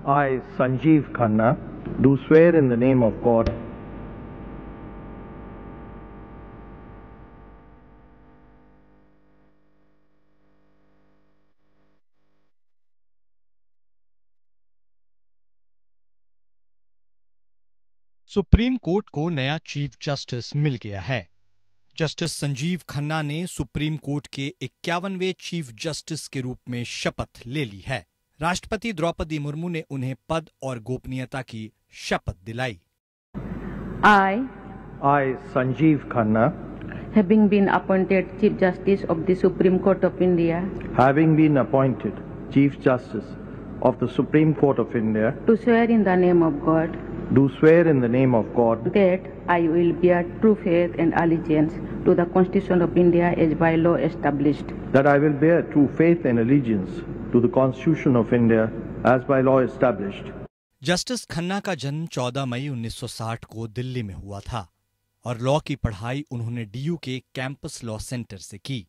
I, Sanjeev Khanna, do swear in the name of God supreme court को नया chief justice मिल गया है। Justice Sanjeev Khanna ने सुप्रीम कोर्ट के 51वें चीफ जस्टिस के रूप में शपथ ले ली है। राष्ट्रपति द्रौपदी मुर्मू ने उन्हें पद और गोपनीयता की शपथ दिलाई। I, Sanjeev Khanna, having been appointed Chief Justice of the Supreme Court of India, having been appointed Chief Justice of the Supreme Court of India, do swear in the name of God do swear in the name of God that I will bear true faith and allegiance to the Constitution of India as by law established, that I will bear true faith and allegiance to the Constitution of India as by law established. Justice Khanna का जन्म 14 मई 1960 को दिल्ली में हुआ था और law की पढ़ाई उन्होंने डीयू के कैंपस लॉ सेंटर से की।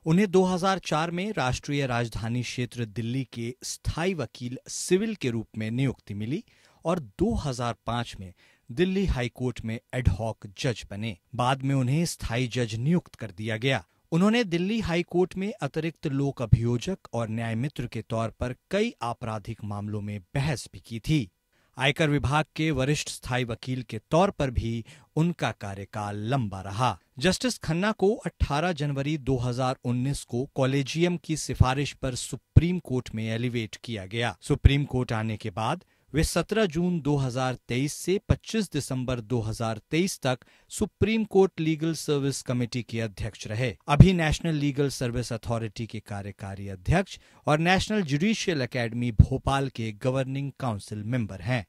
उन्हें 2004 में राष्ट्रीय राजधानी क्षेत्र दिल्ली के स्थायी वकील सिविल के रूप में नियुक्ति मिली और 2005 में दिल्ली हाई कोर्ट में एडहॉक जज बने। बाद में उन्हें स्थायी जज नियुक्त कर दिया गया। उन्होंने दिल्ली हाई कोर्ट में अतिरिक्त लोक अभियोजक और न्याय मित्र के तौर पर कई आपराधिक मामलों में बहस भी की थी। आयकर विभाग के वरिष्ठ स्थायी वकील के तौर पर भी उनका कार्यकाल लंबा रहा। जस्टिस खन्ना को 18 जनवरी 2019 को कॉलेजियम की सिफारिश पर सुप्रीम कोर्ट में एलिवेट किया गया। सुप्रीम कोर्ट आने के बाद वे 17 जून 2023 से 25 दिसंबर 2023 तक supreme court legal service committee के अध्यक्ष रहे। अभी नेशनल लीगल सर्विस अथॉरिटी के कार्यकारी अध्यक्ष और नेशनल जुडिशियल एकेडमी भोपाल के गवर्निंग काउंसिल मेंबर हैं।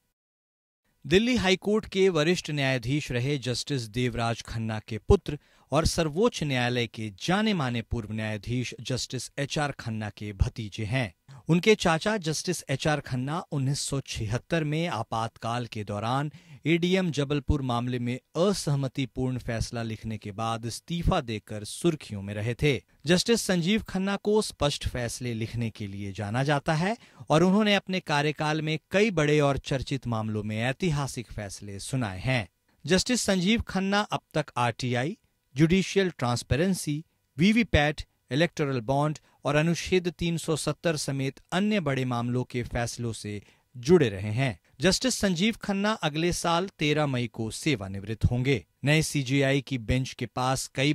दिल्ली हाईकोर्ट के वरिष्ठ न्यायाधीश रहे जस्टिस देवराज खन्ना के पुत्र और सर्वोच्च न्यायालय के जाने माने पूर्व न्यायाधीश जस्टिस एच.आर. खन्ना के भतीजे हैं। उनके चाचा जस्टिस एच.आर. खन्ना 1976 में आपातकाल के दौरान एडीएम जबलपुर मामले में असहमतिपूर्ण फैसला लिखने के बाद इस्तीफा देकर सुर्खियों में रहे थे। जस्टिस संजीव खन्ना को स्पष्ट फैसले लिखने के लिए जाना जाता है और उन्होंने अपने कार्यकाल में कई बड़े और चर्चित मामलों में ऐतिहासिक फैसले सुनाए हैं। जस्टिस संजीव खन्ना अब तक RTI, judicial transparency, VVPAT, electoral bond और अनुच्छेद 370 समेत अन्य बड़े मामलों के फैसलों से जुड़े रहे हैं। जस्टिस संजीव खन्ना अगले साल 13 मई को सेवानिवृत्त होंगे। नए सीजेआई की बेंच के पास कई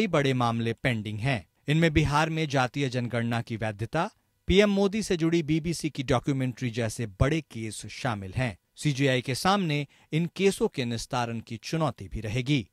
बड़े मामले पेंडिंग हैं। इनमें बिहार में जातीय जनगणना की वैधता, पीएम मोदी से जुड़ी बीबीसी की डॉक्यूमेंट्री जैसे बड़े केस शामिल हैं। सीजेआई के सामने इन केसों के निस्तारण की चुनौती भी रहेगी।